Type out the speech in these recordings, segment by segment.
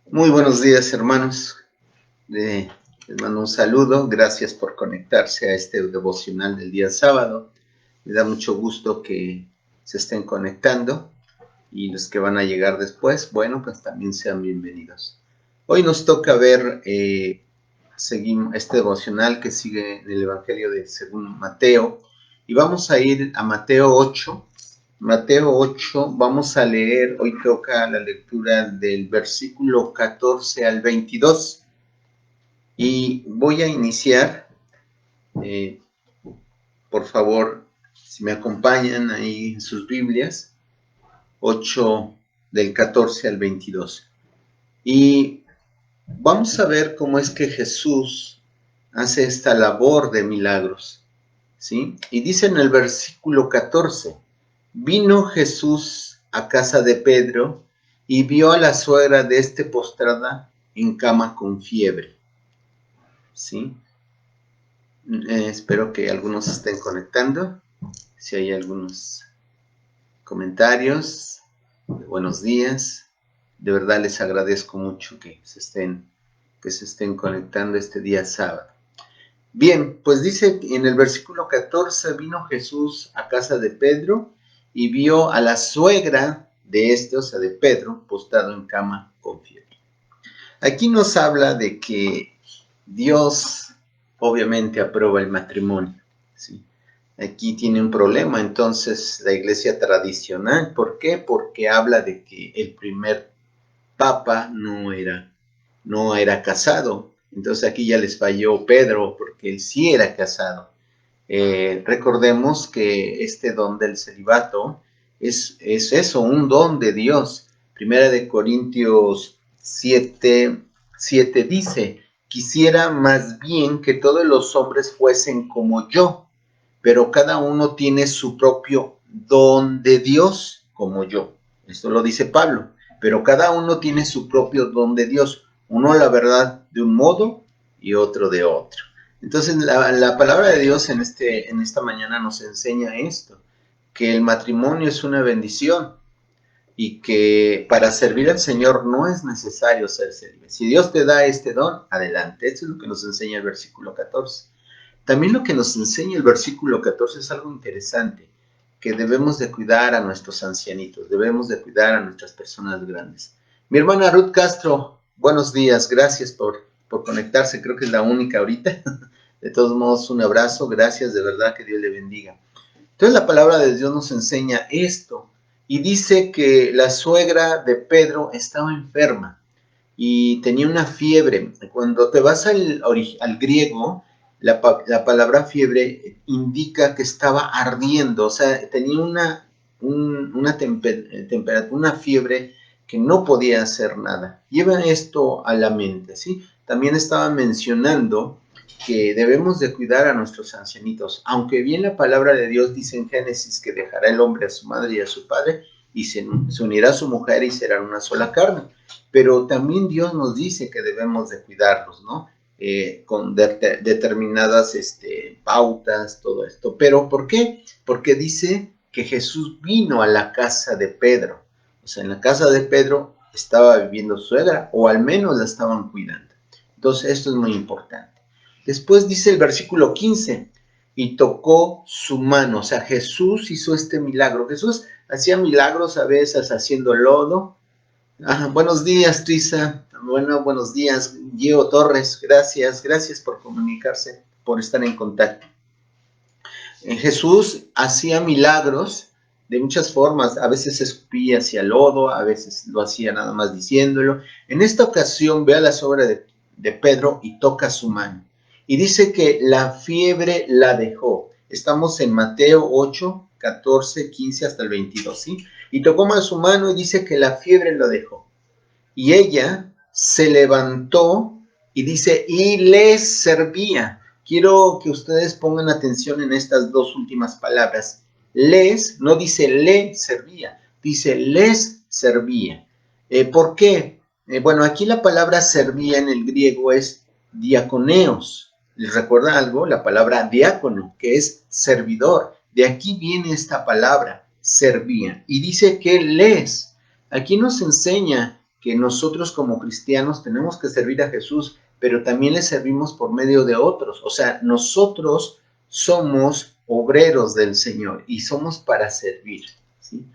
Muy buenos días, hermanos. Les mando un saludo. Gracias por conectarse a este devocional del día sábado. Me da mucho gusto que se estén conectando y los que van a llegar después, bueno, pues también sean bienvenidos. Hoy nos toca ver, seguimos este devocional que sigue en el Evangelio de según Mateo y vamos a ir a Mateo 8. Mateo 8, vamos a leer, hoy toca la lectura del versículo 14 al 22 y voy a iniciar, eh, por favor, si me acompañan ahí en sus Biblias, 8 del 14 al 22. Y vamos a ver cómo es que Jesús hace esta labor de milagros, ¿sí? Y dice en el versículo 14, vino Jesús a casa de Pedro y vio a la suegra de este postrada en cama con fiebre, ¿sí? Espero que algunos estén conectando. Si hay algunos comentarios, buenos días. De verdad les agradezco mucho que se estén conectando este día sábado. Bien, pues dice en el versículo 14, vino Jesús a casa de Pedro y vio a la suegra de este, o sea, de Pedro, postrado en cama con fiebre. Aquí nos habla de que Dios obviamente aprueba el matrimonio, ¿sí? Aquí tiene un problema, entonces, la iglesia tradicional. ¿Por qué? Porque habla de que el primer papa no era casado. Entonces aquí ya les falló Pedro, porque él sí era casado. Recordemos que este don del celibato es eso, un don de Dios. Primera de Corintios 7 dice, quisiera más bien que todos los hombres fuesen como yo, pero cada uno tiene su propio don de Dios como yo. Esto lo dice Pablo, pero cada uno tiene su propio don de Dios. Uno la verdad de un modo y otro de otro. Entonces la palabra de Dios en esta mañana nos enseña esto, que el matrimonio es una bendición y que para servir al Señor no es necesario ser célibe. Si Dios te da este don, adelante. Eso es lo que nos enseña el versículo 14. También lo que nos enseña el versículo 14 es algo interesante, que debemos de cuidar a nuestros ancianitos, debemos de cuidar a nuestras personas grandes. Mi hermana Ruth Castro, buenos días, gracias por conectarse, creo que es la única ahorita. De todos modos, un abrazo, gracias, de verdad que Dios le bendiga. Entonces la palabra de Dios nos enseña esto y dice que la suegra de Pedro estaba enferma y tenía una fiebre. Cuando te vas al griego, la palabra fiebre indica que estaba ardiendo, o sea, tenía una temperatura, una fiebre que no podía hacer nada. Lleva esto a la mente, ¿sí? También estaba mencionando que debemos de cuidar a nuestros ancianitos, aunque bien la palabra de Dios dice en Génesis que dejará el hombre a su madre y a su padre y se unirá a su mujer y serán una sola carne, pero también Dios nos dice que debemos de cuidarlos, ¿no? Con determinadas pautas, todo esto. ¿Pero por qué? Porque dice que Jesús vino a la casa de Pedro. O sea, en la casa de Pedro estaba viviendo su suegra, o al menos la estaban cuidando. Entonces, esto es muy importante. Después dice el versículo 15, y tocó su mano. O sea, Jesús hizo este milagro. Jesús hacía milagros a veces haciendo lodo. Buenos días, Trisa. Bueno, buenos días, Gio Torres. Gracias por comunicarse, por estar en contacto. Jesús hacía milagros de muchas formas. A veces escupía hacia lodo, a veces lo hacía nada más diciéndolo. En esta ocasión ve a la sobra de Pedro y toca su mano. Y dice que la fiebre la dejó. Estamos en Mateo 8, 14, 15 hasta el 22, ¿sí? Y tocó más su mano y dice que la fiebre lo dejó. Y ella se levantó y dice, y les servía. Quiero que ustedes pongan atención en estas dos últimas palabras. Les, no dice le servía, dice les servía. ¿Por qué? Bueno, aquí la palabra servía en el griego es diaconeos. ¿Les recuerda algo? La palabra diácono, que es servidor. De aquí viene esta palabra, servía. Y dice que les. Aquí nos enseña que nosotros como cristianos tenemos que servir a Jesús, pero también le servimos por medio de otros. O sea, nosotros somos obreros del Señor y somos para servir, ¿sí?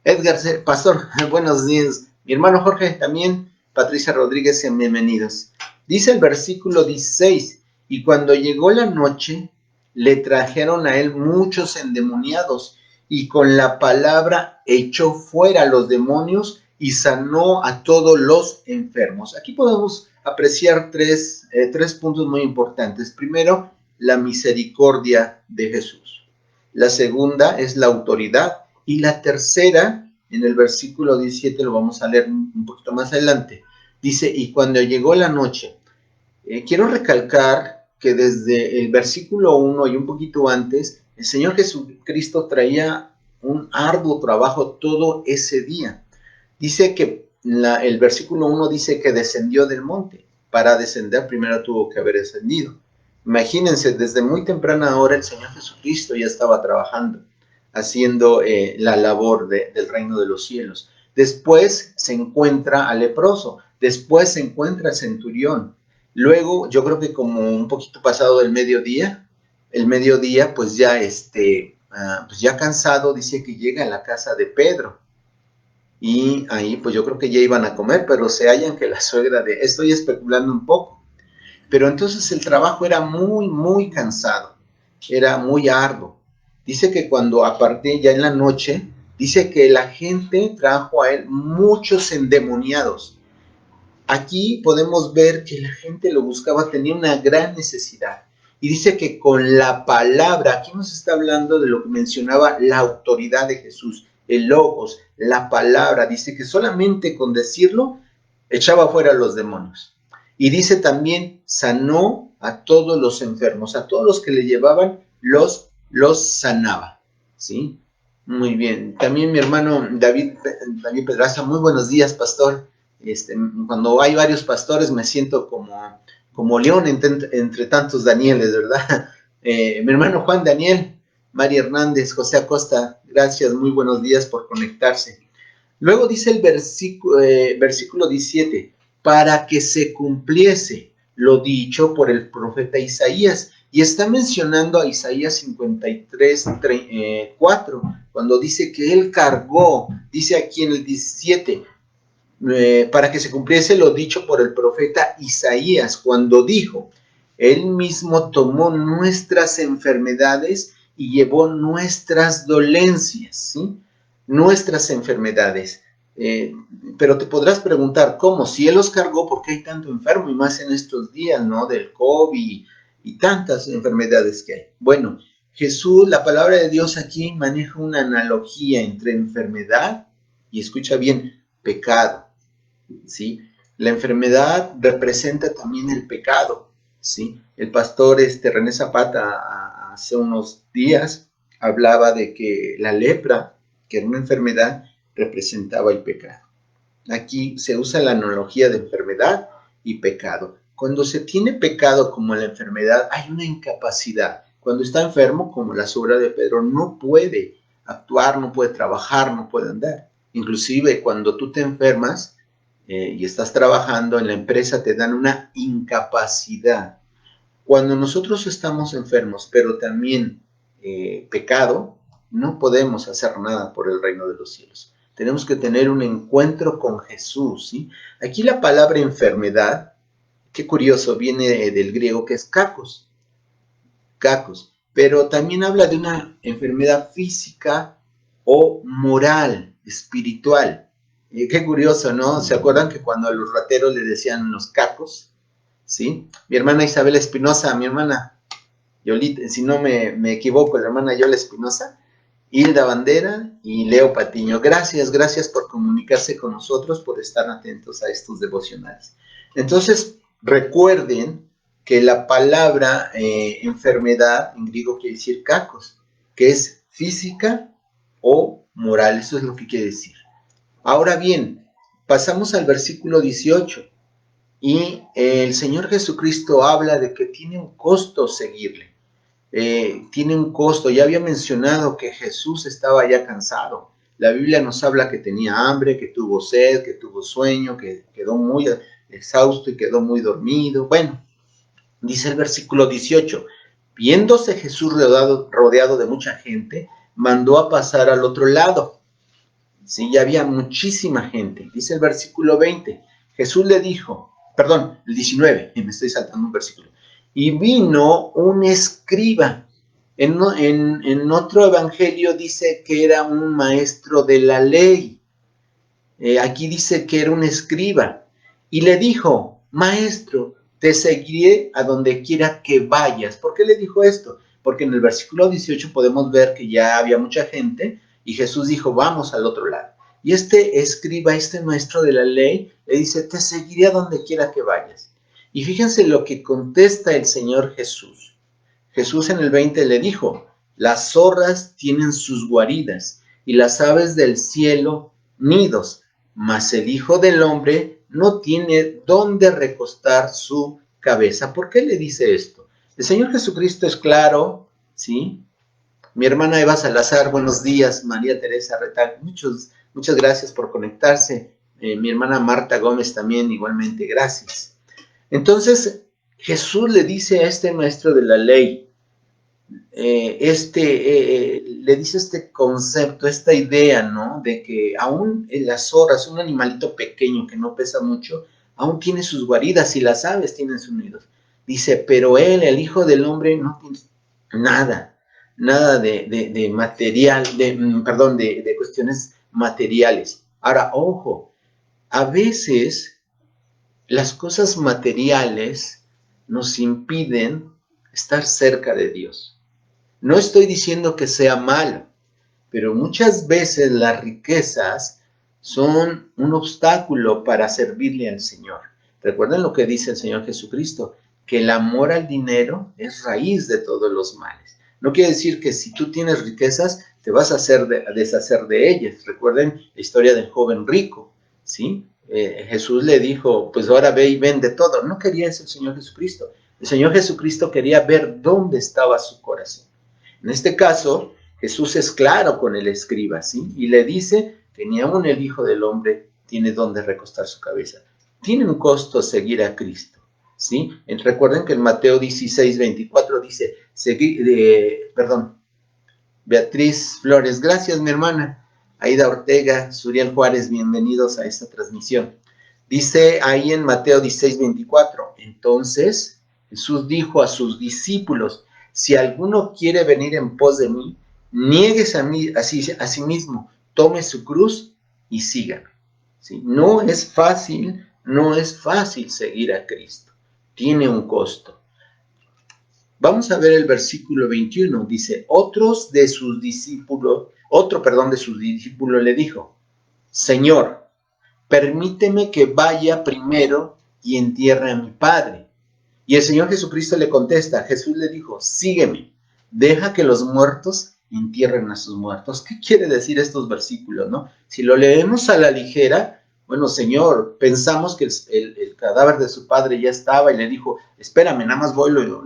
Edgar, pastor, buenos días. Mi hermano Jorge también, Patricia Rodríguez, sean bienvenidos. Dice el versículo 16, y cuando llegó la noche, le trajeron a él muchos endemoniados, y con la palabra echó fuera los demonios y sanó a todos los enfermos. Aquí podemos apreciar tres puntos muy importantes. Primero, la misericordia de Jesús. La segunda es la autoridad. Y la tercera, en el versículo 17, lo vamos a leer un poquito más adelante. Dice, y cuando llegó la noche, quiero recalcar que desde el versículo 1 y un poquito antes, el Señor Jesucristo traía un arduo trabajo todo ese día. Dice que el versículo 1 dice que descendió del monte. Para descender primero tuvo que haber descendido. Imagínense, desde muy temprana hora el Señor Jesucristo ya estaba trabajando, haciendo la labor del reino de los cielos. Después se encuentra al leproso, después se encuentra al centurión. Luego, yo creo que como un poquito pasado del mediodía, el mediodía, pues ya pues ya cansado, dice que llega a la casa de Pedro. Y ahí, pues yo creo que ya iban a comer, pero se hallan que la suegra estoy especulando un poco, pero entonces el trabajo era muy, muy cansado, era muy arduo. Dice que cuando aparte ya en la noche, dice que la gente trajo a él muchos endemoniados. Aquí podemos ver que la gente lo buscaba, tenía una gran necesidad. Y dice que con la palabra, aquí nos está hablando de lo que mencionaba la autoridad de Jesús, el logos, la palabra. Dice que solamente con decirlo echaba fuera a los demonios. Y dice también, sanó a todos los enfermos, a todos los que le llevaban, los sanaba, ¿sí? Muy bien. También mi hermano David Pedraza, muy buenos días, pastor. Cuando hay varios pastores me siento como león entre tantos Danieles, ¿verdad? Mi hermano Juan Daniel, María Hernández, José Acosta, gracias, muy buenos días por conectarse. Luego dice el versículo 17, para que se cumpliese lo dicho por el profeta Isaías. Y está mencionando a Isaías 53, 4, cuando dice que él cargó, dice aquí en el 17, para que se cumpliese lo dicho por el profeta Isaías, cuando dijo, él mismo tomó nuestras enfermedades y llevó nuestras dolencias, ¿sí? Nuestras enfermedades. Pero te podrás preguntar, ¿cómo? Si él los cargó, ¿por qué hay tanto enfermo? Y más en estos días, ¿no? Del COVID y tantas enfermedades que hay. Bueno, Jesús, la palabra de Dios aquí maneja una analogía entre enfermedad y, escucha bien, pecado, ¿sí? La enfermedad representa también el pecado, ¿sí? El pastor René Zapata hace unos días hablaba de que la lepra, que era una enfermedad, representaba el pecado. Aquí se usa la analogía de enfermedad y pecado. Cuando se tiene pecado como la enfermedad, hay una incapacidad. Cuando está enfermo, como la suegra de Pedro, no puede actuar, no puede trabajar, no puede andar. Inclusive cuando tú te enfermas y estás trabajando en la empresa, te dan una incapacidad. Cuando nosotros estamos enfermos, pero también pecado, no podemos hacer nada por el reino de los cielos. Tenemos que tener un encuentro con Jesús, ¿sí? Aquí la palabra enfermedad, qué curioso, viene del griego que es kakos, pero también habla de una enfermedad física o moral, espiritual. Qué curioso, ¿no? ¿Se acuerdan que cuando a los rateros les decían los cacos? ¿Sí? Mi hermana Isabel Espinosa, mi hermana Yolita, si no me equivoco, la hermana Yola Espinosa, Hilda Bandera y Leo Patiño. Gracias por comunicarse con nosotros, por estar atentos a estos devocionales. Entonces, recuerden que la palabra enfermedad en griego quiere decir kakos, que es física o moral, eso es lo que quiere decir. Ahora bien, pasamos al versículo 18 y el Señor Jesucristo habla de que tiene un costo seguirle. Tiene un costo. Ya había mencionado que Jesús estaba ya cansado. La Biblia nos habla que tenía hambre, que tuvo sed, que tuvo sueño, que quedó muy exhausto y quedó muy dormido. Bueno, dice el versículo 18, viéndose Jesús rodeado de mucha gente, mandó a pasar al otro lado. Sí, ya había muchísima gente. Dice el versículo 20, Jesús le dijo, perdón, el 19, me estoy saltando un versículo, y vino un escriba. En otro evangelio dice que era un maestro de la ley. Aquí dice que era un escriba. Y le dijo, maestro, te seguiré a donde quiera que vayas. ¿Por qué le dijo esto? Porque en el versículo 18 podemos ver que ya había mucha gente y Jesús dijo, vamos al otro lado. Y este escriba, este maestro de la ley, le dice, te seguiré a donde quiera que vayas. Y fíjense lo que contesta el Señor Jesús. Jesús en el 20 le dijo, las zorras tienen sus guaridas y las aves del cielo nidos, mas el Hijo del Hombre no tiene dónde recostar su cabeza. ¿Por qué le dice esto? El Señor Jesucristo es claro, ¿sí? Mi hermana Eva Salazar, buenos días. María Teresa Retal, muchas gracias por conectarse. Mi hermana Marta Gómez también, igualmente, gracias. Entonces, Jesús le dice a este maestro de la ley, le dice este concepto, esta idea, ¿no? De que aún las zorras, un animalito pequeño que no pesa mucho, aún tiene sus guaridas y las aves tienen sus nidos. Dice, pero él, el Hijo del Hombre, no tiene nada de material, perdón, de cuestiones materiales. Ahora, ojo, a veces las cosas materiales nos impiden estar cerca de Dios. No estoy diciendo que sea malo, pero muchas veces las riquezas son un obstáculo para servirle al Señor. Recuerden lo que dice el Señor Jesucristo, que el amor al dinero es raíz de todos los males. No quiere decir que si tú tienes riquezas te vas a deshacer de ellas. Recuerden la historia del joven rico, ¿sí? Jesús le dijo, pues ahora ve y vende todo. No quería eso el Señor Jesucristo. El Señor Jesucristo quería ver dónde estaba su corazón. En este caso, Jesús es claro con el escriba, ¿sí? Y le dice que ni aun el Hijo del Hombre tiene donde recostar su cabeza. Tiene un costo seguir a Cristo, ¿sí? Recuerden que en Mateo 16, 24 dice, Beatriz Flores, gracias mi hermana. Aida Ortega, Suriel Juárez, bienvenidos a esta transmisión. Dice ahí en Mateo 16, 24, entonces Jesús dijo a sus discípulos, si alguno quiere venir en pos de mí, niéguese a sí mismo, tome su cruz y sígame. ¿Sí? No es fácil seguir a Cristo. Tiene un costo. Vamos a ver el versículo 21. Dice, otro de sus discípulos le dijo, Señor, permíteme que vaya primero y entierre a mi padre. Y el Señor Jesucristo le contesta, Jesús le dijo, sígueme, deja que los muertos entierren a sus muertos. ¿Qué quiere decir estos versículos, no? Si lo leemos a la ligera, bueno, Señor, pensamos que el cadáver de su padre ya estaba y le dijo, espérame, nada más voy, lo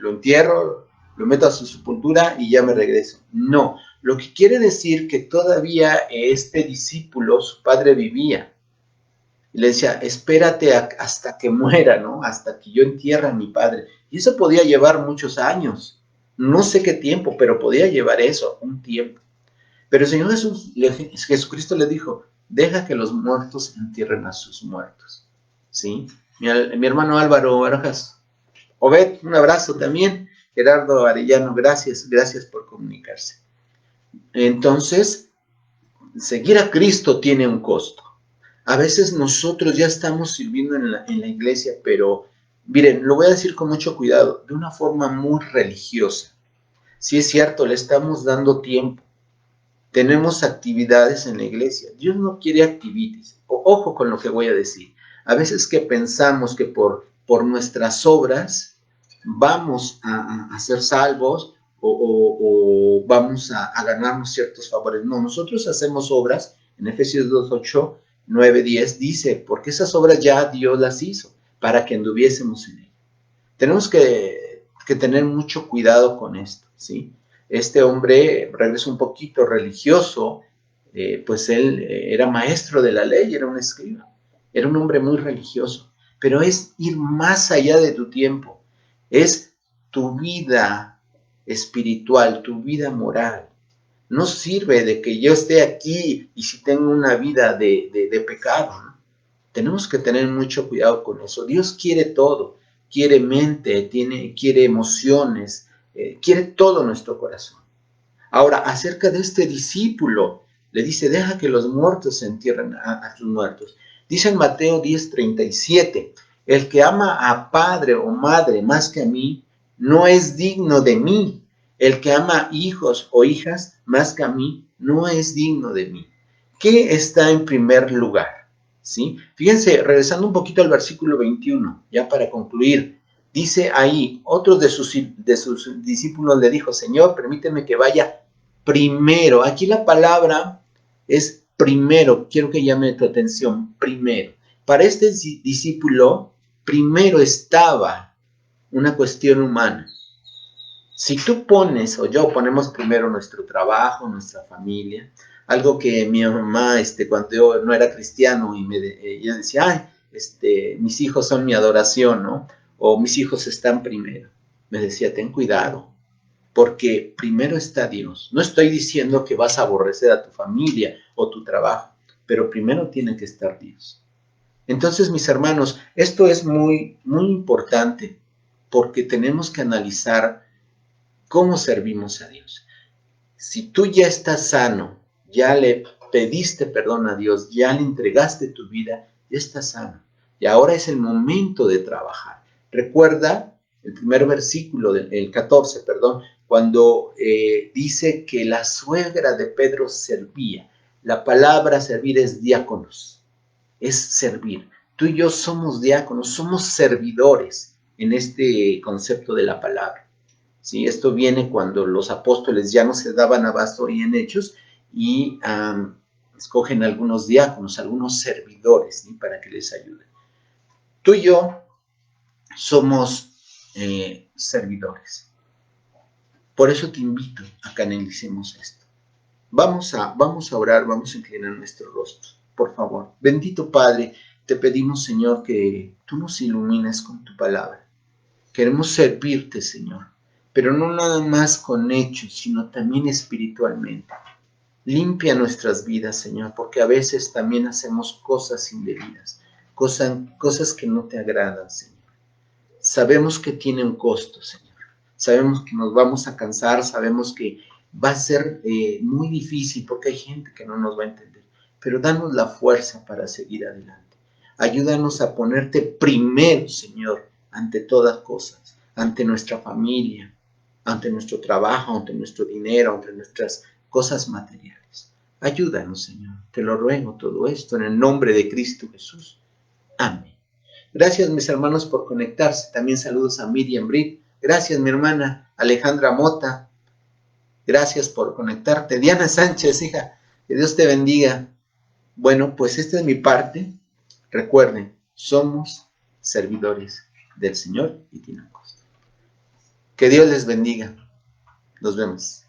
entierro, lo meto a su sepultura y ya me regreso. No, lo que quiere decir que todavía este discípulo, su padre vivía. Y le decía, espérate hasta que muera, ¿no? Hasta que yo entierre a mi padre. Y eso podía llevar muchos años. No sé qué tiempo, pero podía llevar eso, un tiempo. Pero el Señor Jesucristo le dijo, deja que los muertos entierren a sus muertos. ¿Sí? Mi hermano Álvaro Barajas. Obed, un abrazo también. Gerardo Arellano, gracias por comunicarse. Entonces, seguir a Cristo tiene un costo. A veces nosotros ya estamos sirviendo en la iglesia, pero miren, lo voy a decir con mucho cuidado, de una forma muy religiosa. Sí es cierto, le estamos dando tiempo. Tenemos actividades en la iglesia. Dios no quiere activities. Ojo con lo que voy a decir. A veces que pensamos que por nuestras obras vamos a ser salvos o vamos a ganarnos ciertos favores. No, nosotros hacemos obras, en Efesios 2:8, 9, 10, dice, porque esas obras ya Dios las hizo para que anduviésemos en él. Tenemos que tener mucho cuidado con esto, ¿sí? Este hombre, regreso un poquito religioso, pues él era maestro de la ley, era un escriba, era un hombre muy religioso, pero es ir más allá de tu tiempo, es tu vida espiritual, tu vida moral. No sirve de que yo esté aquí y si tengo una vida de pecado, ¿no? Tenemos que tener mucho cuidado con eso. Dios quiere todo, quiere mente, quiere emociones, quiere todo nuestro corazón. Ahora, acerca de este discípulo, le dice, deja que los muertos se entierren a sus muertos. Dice en Mateo 10:37, el que ama a padre o madre más que a mí, no es digno de mí. El que ama a hijos o hijas más que a mí, no es digno de mí. ¿Qué está en primer lugar? ¿Sí? Fíjense, regresando un poquito al versículo 21, ya para concluir, dice ahí, otro de sus discípulos le dijo, Señor, permíteme que vaya primero. Aquí la palabra es primero, quiero que llame tu atención, primero. Para este discípulo, primero estaba una cuestión humana. Si tú pones o yo ponemos primero nuestro trabajo, nuestra familia, algo que mi mamá, cuando yo no era cristiano y ella decía, ay, mis hijos son mi adoración, ¿no? O mis hijos están primero. Me decía, ten cuidado, porque primero está Dios. No estoy diciendo que vas a aborrecer a tu familia o tu trabajo, pero primero tiene que estar Dios. Entonces, mis hermanos, esto es muy, muy importante porque tenemos que analizar cómo servimos a Dios. Si tú ya estás sano, ya le pediste perdón a Dios, ya le entregaste tu vida, ya estás sano. Y ahora es el momento de trabajar. Recuerda el primer versículo, el 14, perdón, cuando dice que la suegra de Pedro servía. La palabra servir es diáconos, es servir. Tú y yo somos diáconos, somos servidores en este concepto de la palabra. ¿Sí? Esto viene cuando los apóstoles ya no se daban abasto y en Hechos y escogen algunos diáconos, algunos servidores, ¿sí? Para que les ayuden. Tú y yo somos servidores. Por eso te invito a que analicemos esto. Vamos a orar, vamos a inclinar nuestro rostro, por favor. Bendito Padre, te pedimos, Señor, que tú nos ilumines con tu palabra. Queremos servirte, Señor, pero no nada más con hechos, sino también espiritualmente. Limpia nuestras vidas, Señor, porque a veces también hacemos cosas indebidas, cosas que no te agradan, Señor. Sabemos que tiene un costo, Señor. Sabemos que nos vamos a cansar, sabemos que va a ser muy difícil porque hay gente que no nos va a entender, pero danos la fuerza para seguir adelante. Ayúdanos a ponerte primero, Señor, ante todas cosas, ante nuestra familia, ante nuestro trabajo, ante nuestro dinero, ante nuestras cosas materiales. Ayúdanos, Señor. Te lo ruego todo esto en el nombre de Cristo Jesús. Amén. Gracias, mis hermanos, por conectarse. También saludos a Miriam Britt. Gracias, mi hermana Alejandra Mota. Gracias por conectarte. Diana Sánchez, hija, que Dios te bendiga. Bueno, pues esta es mi parte. Recuerden, somos servidores del Señor y tienen costo. Que Dios les bendiga. Nos vemos.